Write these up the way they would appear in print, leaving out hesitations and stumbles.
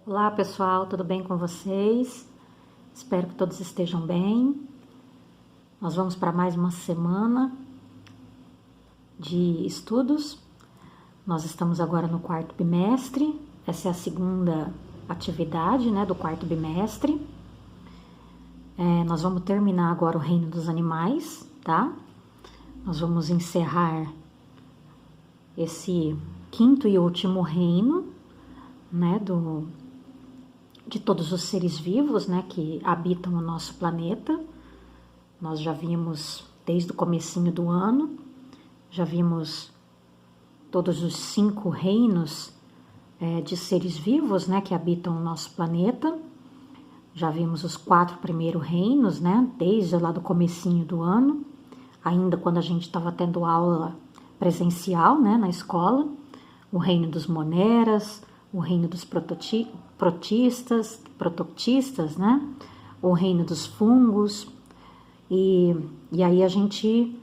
Olá pessoal, tudo bem com vocês? Espero que todos estejam bem. Nós vamos para mais uma semana de estudos. Nós estamos agora no quarto bimestre. Essa é a segunda atividade, do quarto bimestre. Nós vamos terminar agora o reino dos animais, tá? Nós vamos encerrar esse quinto e último reino, de todos os seres vivos, que habitam o nosso planeta. Nós já vimos desde o comecinho do ano, já vimos todos os 5 reinos de seres vivos, que habitam o nosso planeta. Já vimos os 4 primeiros reinos, desde lá do comecinho do ano, ainda quando a gente estava tendo aula presencial, na escola. O reino dos moneras, o reino dos protistas, o reino dos fungos, e aí a gente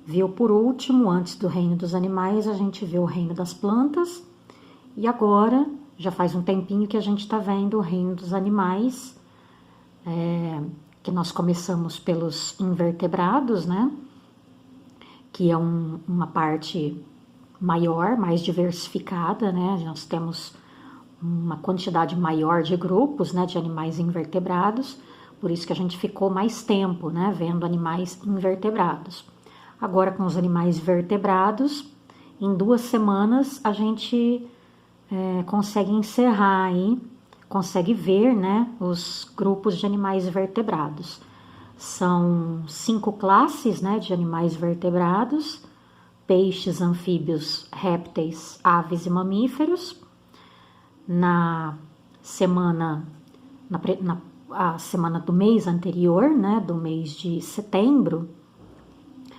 viu por último, antes do reino dos animais, a gente viu o reino das plantas, e agora, já faz um tempinho que a gente está vendo o reino dos animais, que nós começamos pelos invertebrados, que é uma parte maior, mais diversificada, nós temos uma quantidade maior de grupos, de animais invertebrados, por isso que a gente ficou mais tempo, vendo animais invertebrados. Agora, com os animais vertebrados, em 2 semanas a gente consegue encerrar aí, consegue ver, os grupos de animais vertebrados. São 5 classes, de animais vertebrados: peixes, anfíbios, répteis, aves e mamíferos. A semana do mês anterior, do mês de setembro,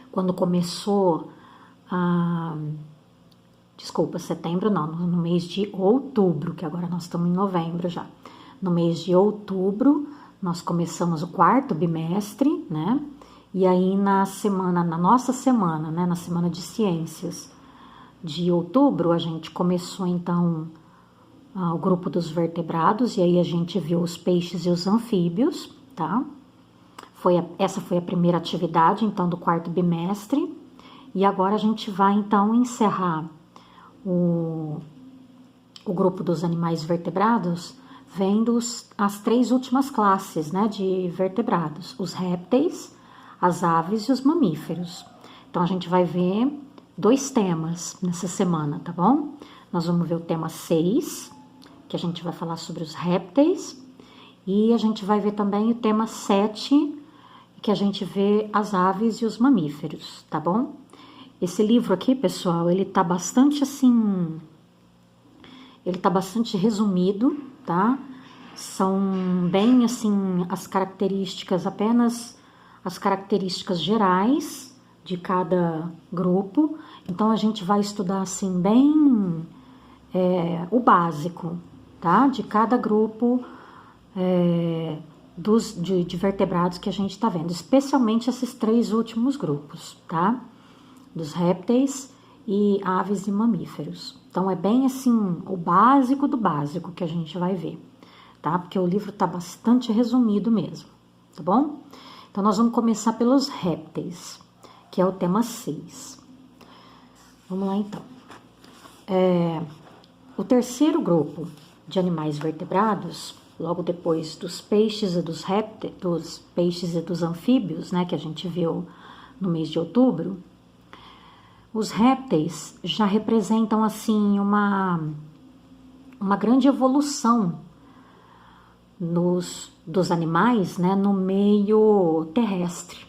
quando começou setembro não, no mês de outubro, que agora nós estamos em novembro já. No mês de outubro, nós começamos o quarto bimestre, e aí na nossa semana, na semana de ciências de outubro, a gente começou então o grupo dos vertebrados, e aí a gente viu os peixes e os anfíbios, tá? Essa foi a primeira atividade, então, do quarto bimestre, e agora a gente vai, então, encerrar o grupo dos animais vertebrados, vendo as 3 últimas classes, de vertebrados: os répteis, as aves e os mamíferos. Então, a gente vai ver 2 temas nessa semana, tá bom? Nós vamos ver o tema 6, que a gente vai falar sobre os répteis, e a gente vai ver também o tema 7, que a gente vê as aves e os mamíferos, tá bom? Esse livro aqui, pessoal, ele tá bastante resumido, tá? São bem assim apenas as características gerais de cada grupo. Então a gente vai estudar assim bem o básico, tá? De cada grupo de vertebrados que a gente está vendo, especialmente esses 3 últimos grupos, tá? Dos répteis e aves e mamíferos. Então é bem assim o básico do básico que a gente vai ver, tá? Porque o livro está bastante resumido mesmo, tá bom? Então nós vamos começar pelos répteis, que é o tema 6. Vamos lá então. O terceiro grupo de animais vertebrados, logo depois dos peixes e dos répteis, dos peixes e dos anfíbios, que a gente viu no mês de outubro, os répteis já representam assim uma grande evolução dos animais, no meio terrestre,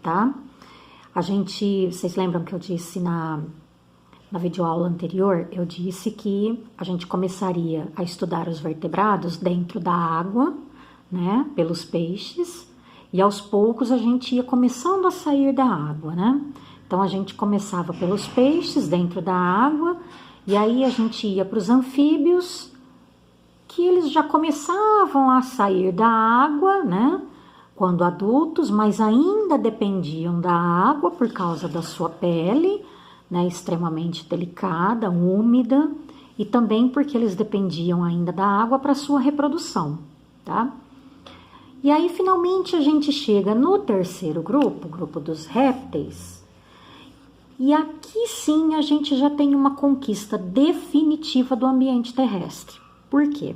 tá? Vocês lembram que eu disse na videoaula anterior, eu disse que a gente começaria a estudar os vertebrados dentro da água, pelos peixes, e aos poucos a gente ia começando a sair da água, Então a gente começava pelos peixes dentro da água, e aí a gente ia para os anfíbios, que eles já começavam a sair da água, quando adultos, mas ainda dependiam da água por causa da sua pele, extremamente delicada, úmida, e também porque eles dependiam ainda da água para sua reprodução, tá? E aí, finalmente, a gente chega no terceiro grupo, o grupo dos répteis, e aqui sim a gente já tem uma conquista definitiva do ambiente terrestre. Por quê?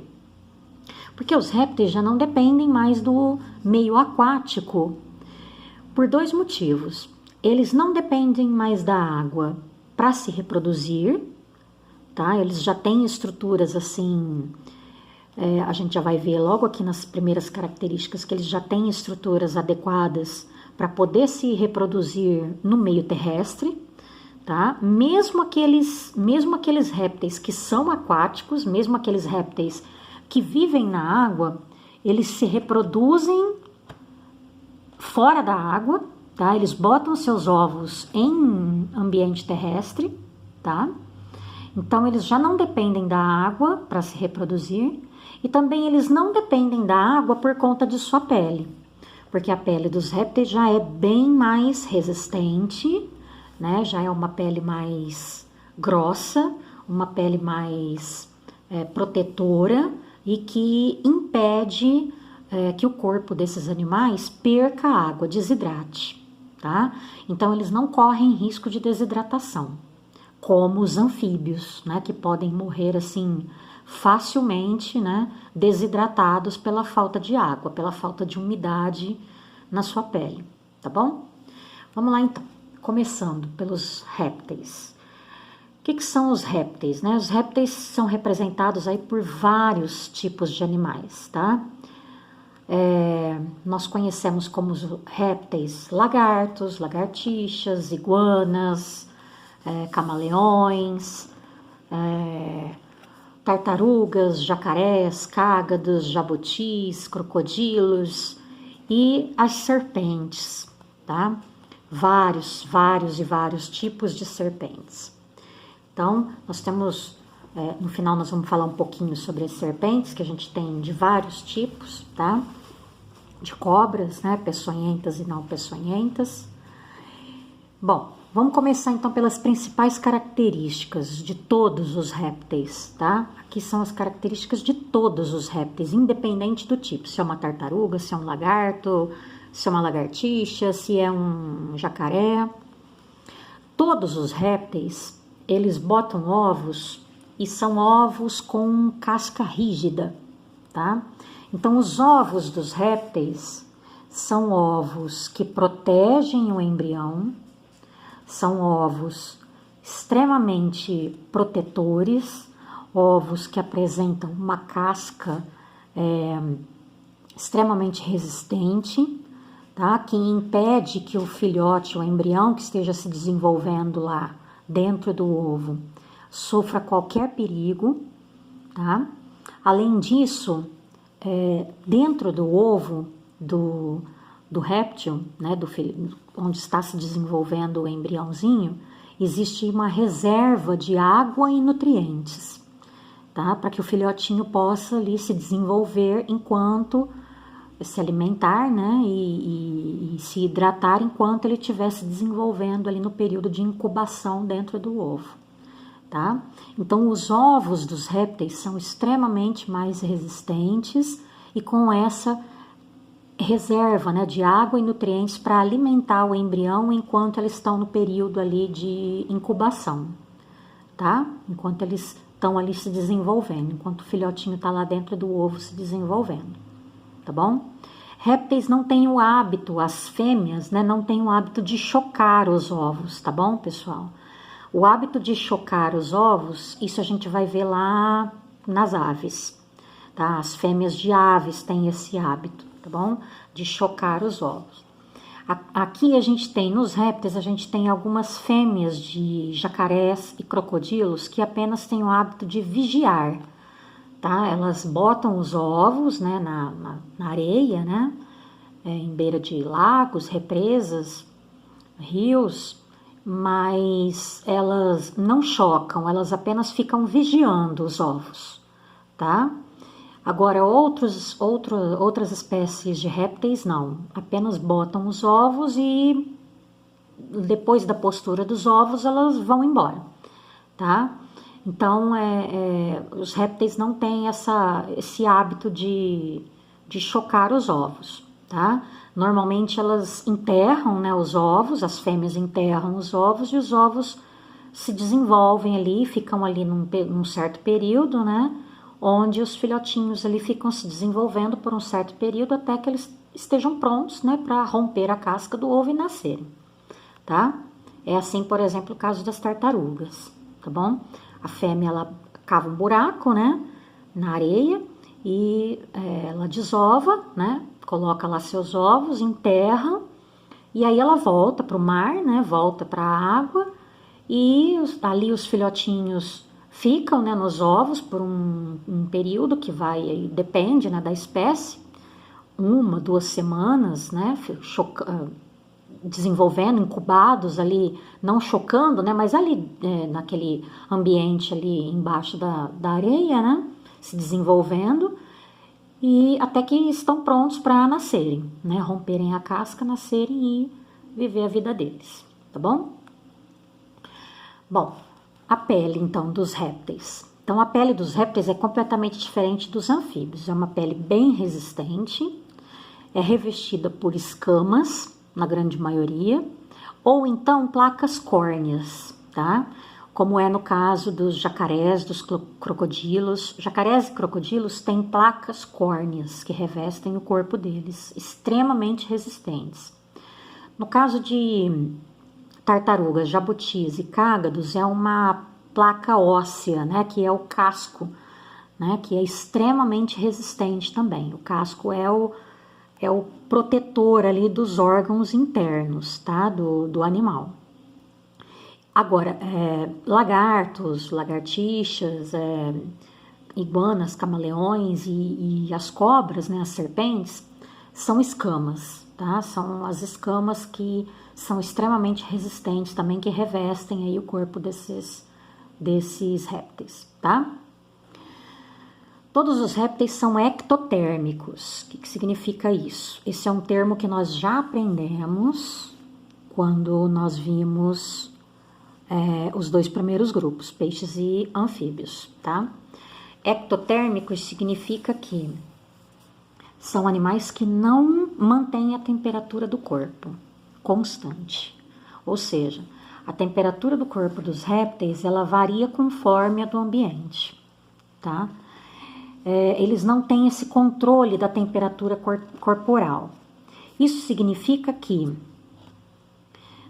Porque os répteis já não dependem mais do meio aquático, por dois motivos. Eles não dependem mais da água para se reproduzir, tá? Eles já têm estruturas assim, a gente já vai ver logo aqui nas primeiras características que eles já têm estruturas adequadas para poder se reproduzir no meio terrestre, tá? Mesmo aqueles répteis que são aquáticos, mesmo aqueles répteis que vivem na água, eles se reproduzem fora da água, tá? Eles botam seus ovos em ambiente terrestre, tá? Então, eles já não dependem da água para se reproduzir e também eles não dependem da água por conta de sua pele, porque a pele dos répteis já é bem mais resistente, né? Já é uma pele mais grossa, uma pele mais protetora e que impede que o corpo desses animais perca água, desidrate, tá? Então, eles não correm risco de desidratação, como os anfíbios, né? Que podem morrer assim facilmente, né? Desidratados pela falta de água, pela falta de umidade na sua pele, tá bom? Vamos lá então, começando pelos répteis. O que são os répteis, né? Os répteis são representados aí por vários tipos de animais, tá? Nós conhecemos como os répteis lagartos, lagartixas, iguanas, camaleões, tartarugas, jacarés, cágados, jabutis, crocodilos e as serpentes, tá? Vários tipos de serpentes. Então, nós temos, no final nós vamos falar um pouquinho sobre as serpentes, que a gente tem de vários tipos, tá? De cobras, né? Peçonhentas e não peçonhentas. Bom, vamos começar então pelas principais características de todos os répteis, tá? Aqui são as características de todos os répteis, independente do tipo, se é uma tartaruga, se é um lagarto, se é uma lagartixa, se é um jacaré. Todos os répteis, eles botam ovos e são ovos com casca rígida, tá? Então, os ovos dos répteis são ovos que protegem o embrião, são ovos extremamente protetores, ovos que apresentam uma casca extremamente resistente, tá? Que impede que o filhote, o embrião que esteja se desenvolvendo lá dentro do ovo, sofra qualquer perigo, tá? Além disso, dentro do ovo do réptil, né, onde está se desenvolvendo o embriãozinho, existe uma reserva de água e nutrientes, tá? Para que o filhotinho possa ali se desenvolver enquanto se alimentar, né, e se hidratar enquanto ele estiver se desenvolvendo ali no período de incubação dentro do ovo, tá? Então, os ovos dos répteis são extremamente mais resistentes e com essa reserva, né, de água e nutrientes para alimentar o embrião enquanto eles estão no período ali de incubação, tá? Enquanto eles estão ali se desenvolvendo, enquanto o filhotinho está lá dentro do ovo se desenvolvendo, tá bom? Répteis não têm o hábito, as fêmeas, né, não têm o hábito de chocar os ovos, tá bom, pessoal? O hábito de chocar os ovos, isso a gente vai ver lá nas aves, tá? As fêmeas de aves têm esse hábito, tá bom? De chocar os ovos. Aqui a gente tem, nos répteis, a gente tem algumas fêmeas de jacarés e crocodilos que apenas têm o hábito de vigiar, tá? Elas botam os ovos, né, na areia, né? Em beira de lagos, represas, rios, mas elas não chocam, elas apenas ficam vigiando os ovos, tá? Agora, outras espécies de répteis não, apenas botam os ovos e depois da postura dos ovos elas vão embora, tá? Então, os répteis não têm esse hábito de chocar os ovos, tá? Normalmente elas enterram, né, os ovos, as fêmeas enterram os ovos e os ovos se desenvolvem ali, ficam ali num certo período, né, onde os filhotinhos ali ficam se desenvolvendo por um certo período até que eles estejam prontos, né, para romper a casca do ovo e nascerem, tá? É assim, por exemplo, o caso das tartarugas, tá bom? A fêmea, ela cava um buraco, né, na areia e ela desova, né, coloca lá seus ovos, enterra e aí ela volta para o mar, né, volta para a água e ali os filhotinhos ficam, né, nos ovos por um período que vai, depende, né, da espécie, 1, 2 semanas, né, desenvolvendo, incubados ali, não chocando, né, mas ali naquele ambiente ali embaixo da areia, né, se desenvolvendo e até que estão prontos para nascerem, né, romperem a casca, nascerem e viver a vida deles, tá bom? Bom, a pele então dos répteis. Então a pele dos répteis é completamente diferente dos anfíbios, é uma pele bem resistente, é revestida por escamas, na grande maioria, ou então placas córneas, tá? Como é no caso dos jacarés, dos crocodilos. Jacarés e crocodilos têm placas córneas que revestem o corpo deles, extremamente resistentes. No caso de tartarugas, jabutis e cágados, é uma placa óssea, né, que é o casco, né, que é extremamente resistente também. O casco é o protetor ali dos órgãos internos, tá, do animal. Agora, lagartos, lagartixas, iguanas, camaleões e as cobras, né, as serpentes, são escamas, tá? São as escamas que são extremamente resistentes também, que revestem aí o corpo desses répteis, tá? Todos os répteis são ectotérmicos. O que significa isso? Esse é um termo que nós já aprendemos quando nós vimos os 2 primeiros grupos, peixes e anfíbios, tá? Ectotérmicos significa que são animais que não mantêm a temperatura do corpo constante. Ou seja, a temperatura do corpo dos répteis, ela varia conforme a do ambiente, tá? Eles não têm esse controle da temperatura corporal. Isso significa que,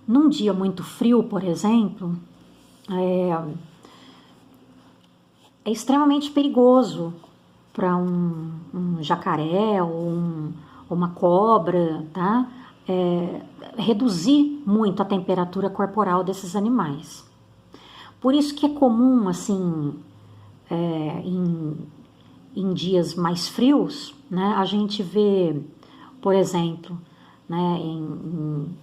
num dia muito frio, por exemplo, é extremamente perigoso para um jacaré ou uma cobra, tá? Reduzir muito a temperatura corporal desses animais. Por isso que é comum, assim, em dias mais frios, né, a gente vê, por exemplo, né, em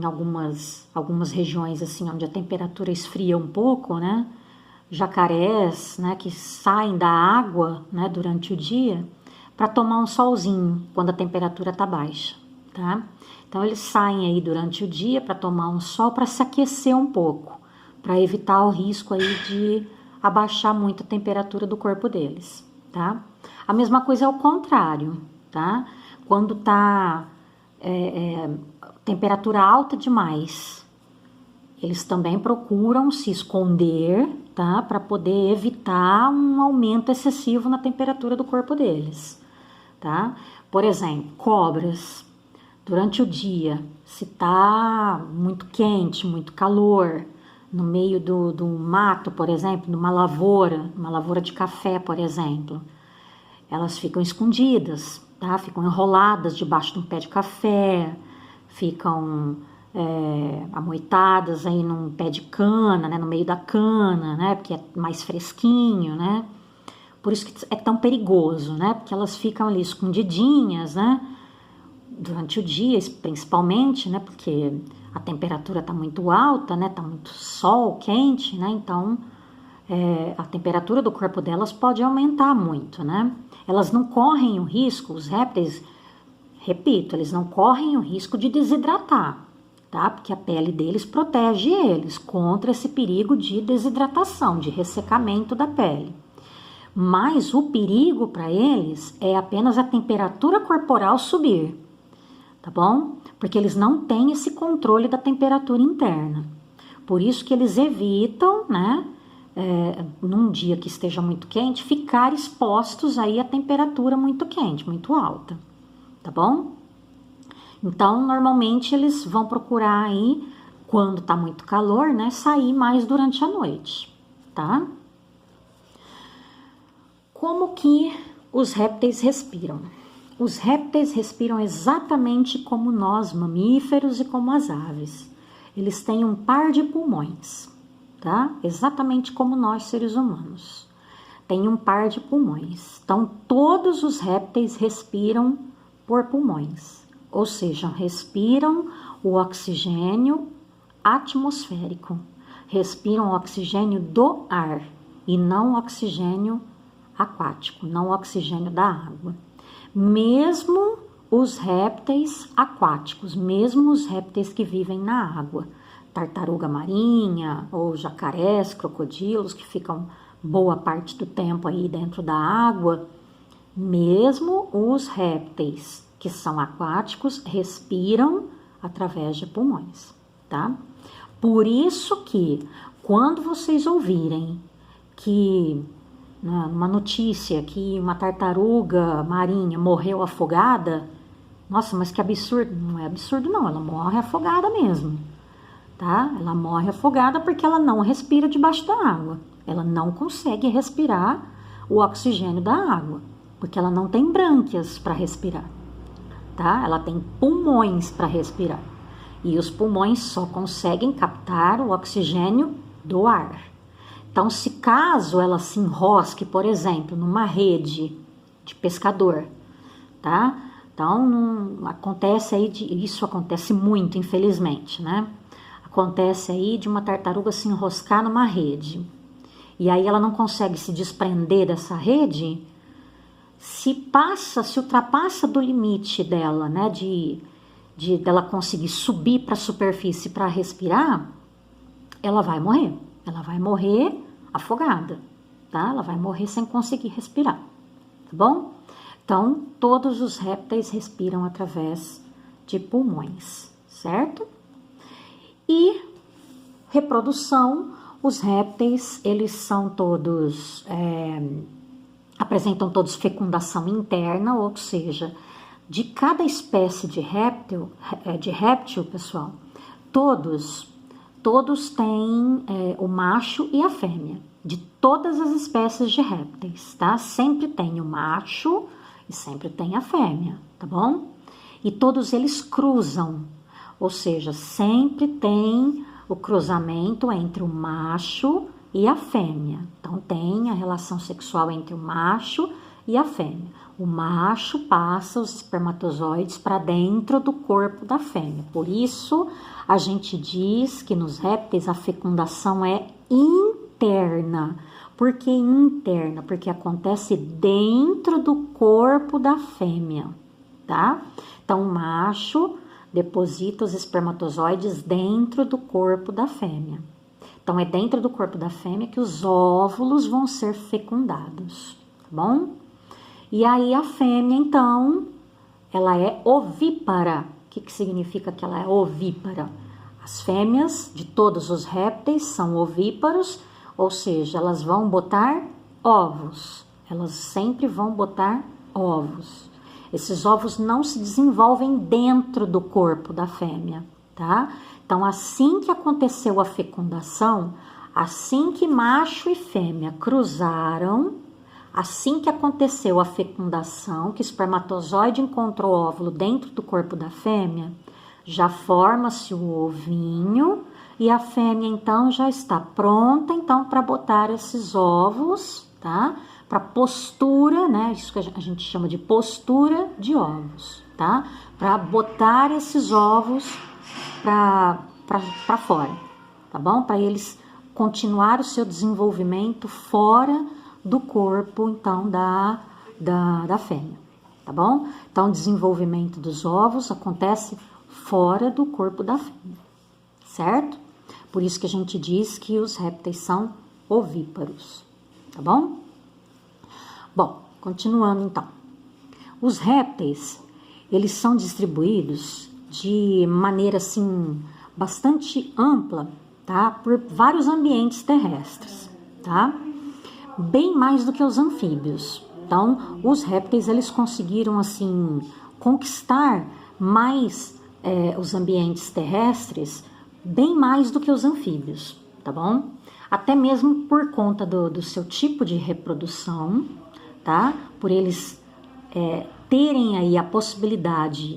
algumas regiões assim, onde a temperatura esfria um pouco, né, jacarés, né, que saem da água, né, durante o dia para tomar um solzinho quando a temperatura está baixa, tá? Então eles saem aí durante o dia para tomar um sol, para se aquecer um pouco, para evitar o risco aí de abaixar muito a temperatura do corpo deles, tá? A mesma coisa é o contrário, tá? Quando tá temperatura alta demais, eles também procuram se esconder, tá? Para poder evitar um aumento excessivo na temperatura do corpo deles, tá? Por exemplo, cobras, durante o dia, se tá muito quente, muito calor, no meio do mato, por exemplo, numa lavoura de café, por exemplo, elas ficam escondidas, tá? Ficam enroladas debaixo de um pé de café, ficam amoitadas aí num pé de cana, né? No meio da cana, né? Porque é mais fresquinho, né? Por isso que é tão perigoso, né? Porque elas ficam ali escondidinhas, né? Durante o dia, principalmente, né? Porque a temperatura está muito alta, né? Tá muito sol quente, né? Então, a temperatura do corpo delas pode aumentar muito, né? Elas não correm o risco, os répteis, repito, eles não correm o risco de desidratar, tá? Porque a pele deles protege eles contra esse perigo de desidratação, de ressecamento da pele. Mas o perigo para eles é apenas a temperatura corporal subir, tá bom? Porque eles não têm esse controle da temperatura interna. Por isso que eles evitam, né, num dia que esteja muito quente, ficar expostos aí a temperatura muito quente, muito alta, tá bom? Então, normalmente eles vão procurar aí, quando tá muito calor, né, sair mais durante a noite, tá? Como que os répteis respiram? Os répteis respiram exatamente como nós, mamíferos, e como as aves. Eles têm um par de pulmões, tá? Exatamente como nós, seres humanos. Tem um par de pulmões. Então, todos os répteis respiram por pulmões, ou seja, respiram o oxigênio atmosférico, respiram o oxigênio do ar e não o oxigênio aquático, não o oxigênio da água. Mesmo os répteis aquáticos, mesmo os répteis que vivem na água, tartaruga marinha ou jacarés, crocodilos, que ficam boa parte do tempo aí dentro da água, mesmo os répteis que são aquáticos respiram através de pulmões, tá? Por isso que quando vocês ouvirem que uma notícia que uma tartaruga marinha morreu afogada, nossa, mas que absurdo. Não é absurdo não, ela morre afogada mesmo, tá? Ela morre afogada porque ela não respira debaixo da água. Ela não consegue respirar o oxigênio da água, porque ela não tem brânquias para respirar, tá? Ela tem pulmões para respirar. E os pulmões só conseguem captar o oxigênio do ar. Então, se caso ela se enrosque, por exemplo, numa rede de pescador, tá? Então, acontece aí, isso acontece muito, infelizmente, né? Acontece aí de uma tartaruga se enroscar numa rede. E aí ela não consegue se desprender dessa rede, se ultrapassa do limite dela, né? Dela conseguir subir para a superfície para respirar, ela vai morrer. Ela vai morrer afogada, tá? Ela vai morrer sem conseguir respirar, tá bom? Então, todos os répteis respiram através de pulmões, certo? E reprodução, os répteis, eles são todos, apresentam todos fecundação interna, ou seja, de cada espécie de réptil, pessoal, todos têm o macho e a fêmea, de todas as espécies de répteis, tá? Sempre tem o macho e sempre tem a fêmea, tá bom? E todos eles cruzam, ou seja, sempre tem o cruzamento entre o macho e a fêmea. Então, tem a relação sexual entre o macho e a fêmea. O macho passa os espermatozoides para dentro do corpo da fêmea. Por isso, a gente diz que nos répteis a fecundação é interna. Por que interna? Porque acontece dentro do corpo da fêmea, tá? Então, o macho deposita os espermatozoides dentro do corpo da fêmea. Então, é dentro do corpo da fêmea que os óvulos vão ser fecundados, tá bom? E aí a fêmea, então, ela é ovípara. O que significa que ela é ovípara? As fêmeas de todos os répteis são ovíparos, ou seja, elas vão botar ovos. Elas sempre vão botar ovos. Esses ovos não se desenvolvem dentro do corpo da fêmea, tá? Então, assim que aconteceu a fecundação, assim que macho e fêmea cruzaram, assim que aconteceu a fecundação, que o espermatozoide encontrou o óvulo dentro do corpo da fêmea, já forma-se o ovinho e a fêmea, então, já está pronta, então, para botar esses ovos, tá? Para postura, né? Isso que a gente chama de postura de ovos, tá? Para botar esses ovos para fora, tá bom? Para eles continuar o seu desenvolvimento fora do corpo, então, da fêmea, tá bom? Então, o desenvolvimento dos ovos acontece fora do corpo da fêmea, certo? Por isso que a gente diz que os répteis são ovíparos, tá bom? Bom, continuando então. Os répteis, eles são distribuídos de maneira assim bastante ampla, tá? Por vários ambientes terrestres, tá? Bem mais do que os anfíbios. Então, os répteis, eles conseguiram assim conquistar mais os ambientes terrestres, bem mais do que os anfíbios, tá bom? Até mesmo por conta do seu tipo de reprodução, tá? Por eles terem aí a possibilidade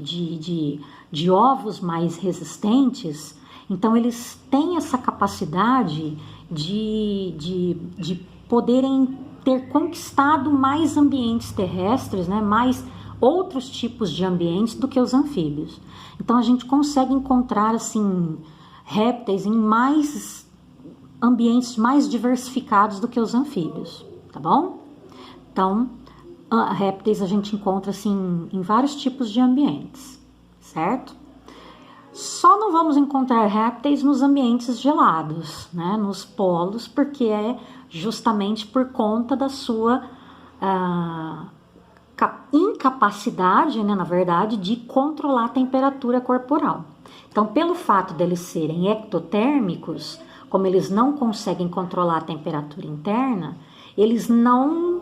de ovos mais resistentes, então eles têm essa capacidade de poderem ter conquistado mais ambientes terrestres, né? Mais outros tipos de ambientes do que os anfíbios. Então a gente consegue encontrar assim répteis em mais ambientes mais diversificados do que os anfíbios, tá bom? Então, répteis a gente encontra assim em vários tipos de ambientes, certo? Só não vamos encontrar répteis nos ambientes gelados, né? Nos polos, porque é justamente por conta da sua incapacidade, né, na verdade, de controlar a temperatura corporal. Então, pelo fato deles serem ectotérmicos, como eles não conseguem controlar a temperatura interna, eles não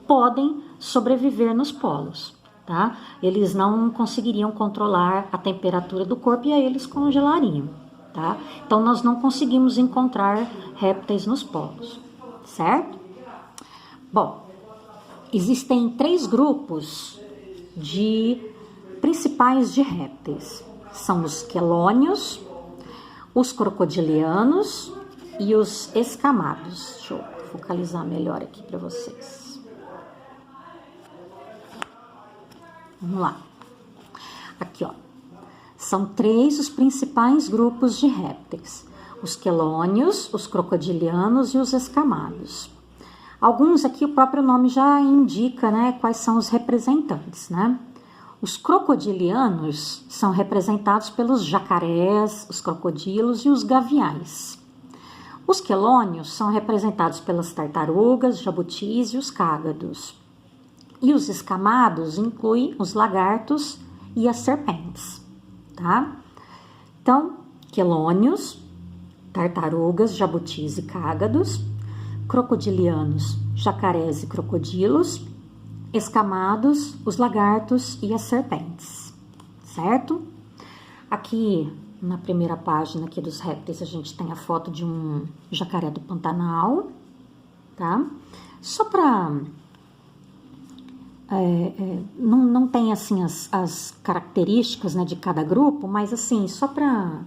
podem sobreviver nos polos, tá? Eles não conseguiriam controlar a temperatura do corpo e aí eles congelariam, tá? Então, nós não conseguimos encontrar répteis nos polos, certo? Bom, existem 3 grupos principais de répteis. São os quelônios, os crocodilianos e os escamados. Deixa eu focalizar melhor aqui para vocês. Vamos lá. Aqui, ó. São 3 os principais grupos de répteis. Os quelônios, os crocodilianos e os escamados. Alguns aqui, o próprio nome já indica, né, quais são os representantes, né? Os crocodilianos são representados pelos jacarés, os crocodilos e os gaviais. Os quelônios são representados pelas tartarugas, jabutis e os cágados. E os escamados incluem os lagartos e as serpentes, tá? Então, quelônios, tartarugas, jabutis e cágados, crocodilianos, jacarés e crocodilos, escamados, os lagartos e as serpentes, certo? Aqui na primeira página aqui dos répteis a gente tem a foto de um jacaré do Pantanal, tá? Só para não tem assim as características, né, de cada grupo, mas assim só para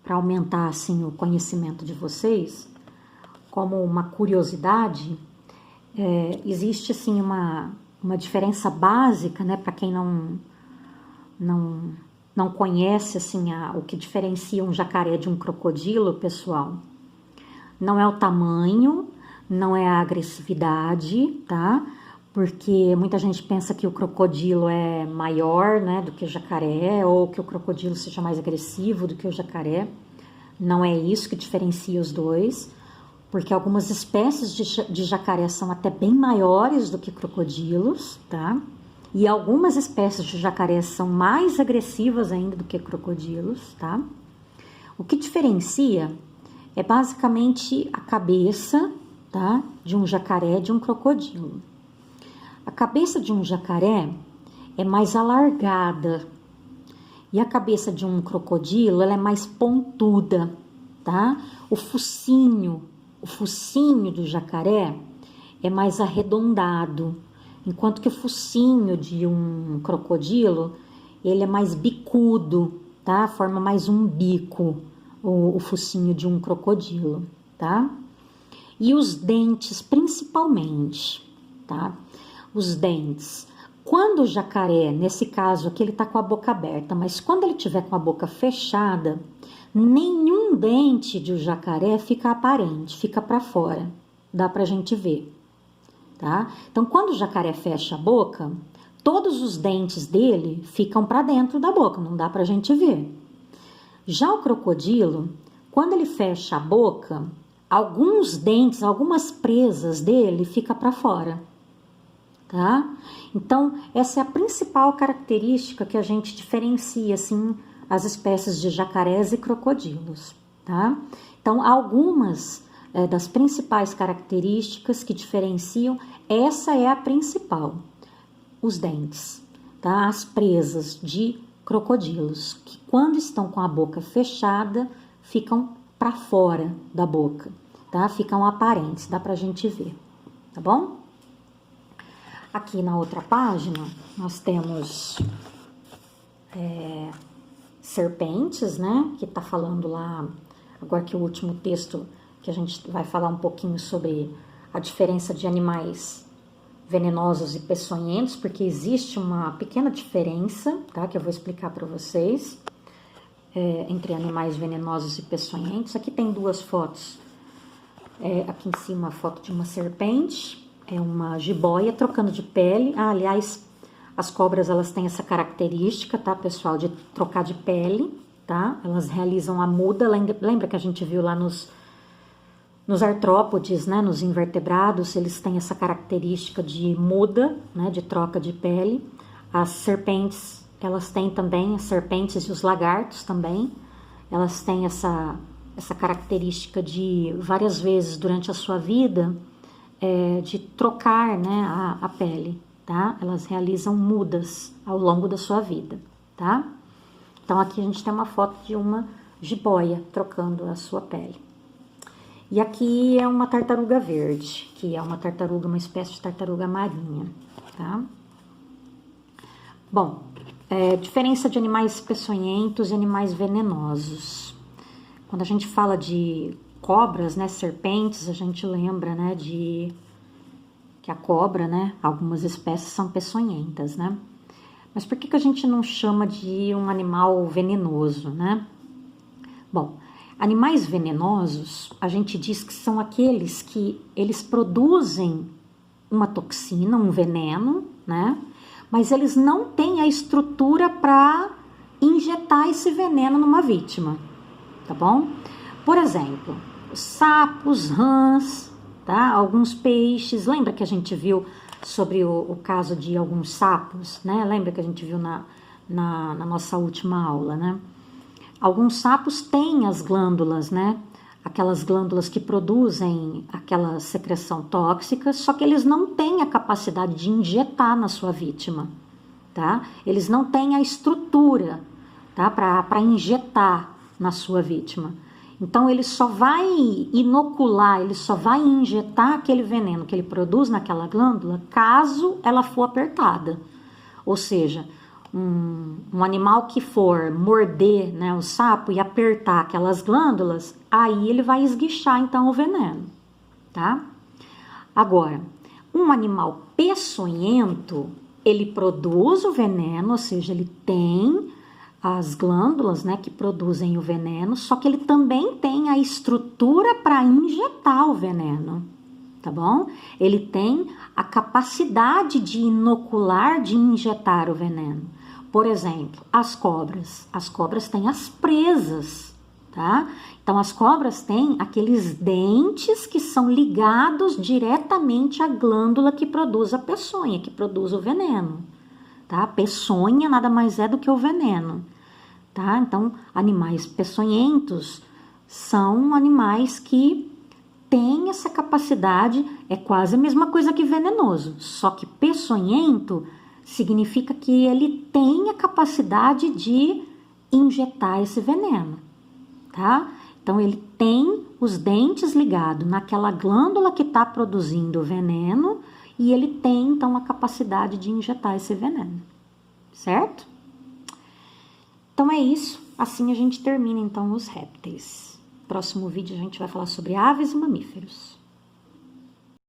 aumentar assim o conhecimento de vocês, como uma curiosidade, existe assim uma diferença básica, né, para quem não conhece assim o que diferencia um jacaré de um crocodilo, pessoal. Não é o tamanho, não é a agressividade, tá? Porque muita gente pensa que o crocodilo é maior, né, do que o jacaré, ou que o crocodilo seja mais agressivo do que o jacaré. Não é isso que diferencia os dois, porque algumas espécies de jacaré são até bem maiores do que crocodilos, tá? E algumas espécies de jacaré são mais agressivas ainda do que crocodilos, tá? O que diferencia é basicamente a cabeça, tá, de um jacaré e de um crocodilo. A cabeça de um jacaré é mais alargada e a cabeça de um crocodilo ela é mais pontuda, tá? O focinho do jacaré é mais arredondado, enquanto que o focinho de um crocodilo ele é mais bicudo, tá? Forma mais um bico o focinho de um crocodilo, tá? E os dentes principalmente, tá? Os dentes. Quando o jacaré, nesse caso aqui ele tá com a boca aberta, mas quando ele tiver com a boca fechada, nenhum dente de jacaré fica aparente, fica para fora. Dá pra gente ver, tá? Então, quando o jacaré fecha a boca, todos os dentes dele ficam para dentro da boca, não dá para a gente ver. Já o crocodilo, quando ele fecha a boca, alguns dentes, algumas presas dele fica para fora, tá? Então, essa é a principal característica que a gente diferencia, assim, as espécies de jacarés e crocodilos, tá? Então, algumas das principais características que diferenciam, essa é a principal, os dentes, tá? As presas de crocodilos, que quando estão com a boca fechada, ficam para fora da boca, tá? Ficam aparentes, dá pra gente ver, tá bom? Aqui na outra página, nós temos serpentes, né? Que tá falando lá, agora que o último texto, que a gente vai falar um pouquinho sobre a diferença de animais venenosos e peçonhentos, porque existe uma pequena diferença, tá? Que eu vou explicar para vocês, entre animais venenosos e peçonhentos. Aqui tem duas fotos. Aqui em cima a foto de uma serpente, uma jiboia trocando de pele. Aliás, as cobras, elas têm essa característica, tá, pessoal, de trocar de pele, tá? Elas realizam a muda. Lembra que a gente viu lá nos artrópodes, né, nos invertebrados, eles têm essa característica de muda, né, de troca de pele. As serpentes, elas têm também, as serpentes e os lagartos também, elas têm essa característica de, várias vezes durante a sua vida, de trocar, né, a pele, tá? Elas realizam mudas ao longo da sua vida, tá? Então, aqui a gente tem uma foto de uma jiboia trocando a sua pele. E aqui é uma tartaruga verde, que é uma espécie de tartaruga marinha, tá? Bom, diferença de animais peçonhentos e animais venenosos. Quando a gente fala de cobras, né, serpentes, a gente lembra, né, que a cobra, né, algumas espécies são peçonhentas, né? Mas por que a gente não chama de um animal venenoso, né? Bom, animais venenosos, a gente diz que são aqueles que eles produzem uma toxina, um veneno, né? Mas eles não têm a estrutura para injetar esse veneno numa vítima, tá bom? Por exemplo, sapos, rãs, tá? Alguns peixes. Lembra que a gente viu sobre o caso de alguns sapos, né? Lembra que a gente viu na nossa última aula, né? Alguns sapos têm as glândulas, né? Aquelas glândulas que produzem aquela secreção tóxica, só que eles não têm a capacidade de injetar na sua vítima, tá? Eles não têm a estrutura, tá? Para injetar na sua vítima. Então, ele só vai inocular, ele só vai injetar aquele veneno que ele produz naquela glândula caso ela for apertada. Ou seja, um animal que for morder, né, o sapo e apertar aquelas glândulas, aí ele vai esguichar então o veneno, tá? Agora, um animal peçonhento, ele produz o veneno, ou seja, ele tem as glândulas, né, que produzem o veneno, só que ele também tem a estrutura para injetar o veneno, tá bom? Ele tem a capacidade de inocular, de injetar o veneno. Por exemplo, as cobras têm as presas, tá? Então, as cobras têm aqueles dentes que são ligados diretamente à glândula que produz a peçonha, que produz o veneno, tá? Peçonha nada mais é do que o veneno, tá? Então, animais peçonhentos são animais que têm essa capacidade, é quase a mesma coisa que venenoso, só que peçonhento significa que ele tem a capacidade de injetar esse veneno, tá? Então, ele tem os dentes ligados naquela glândula que está produzindo o veneno e ele tem, então, a capacidade de injetar esse veneno, certo? Então, é isso. Assim a gente termina, então, os répteis. Próximo vídeo a gente vai falar sobre aves e mamíferos.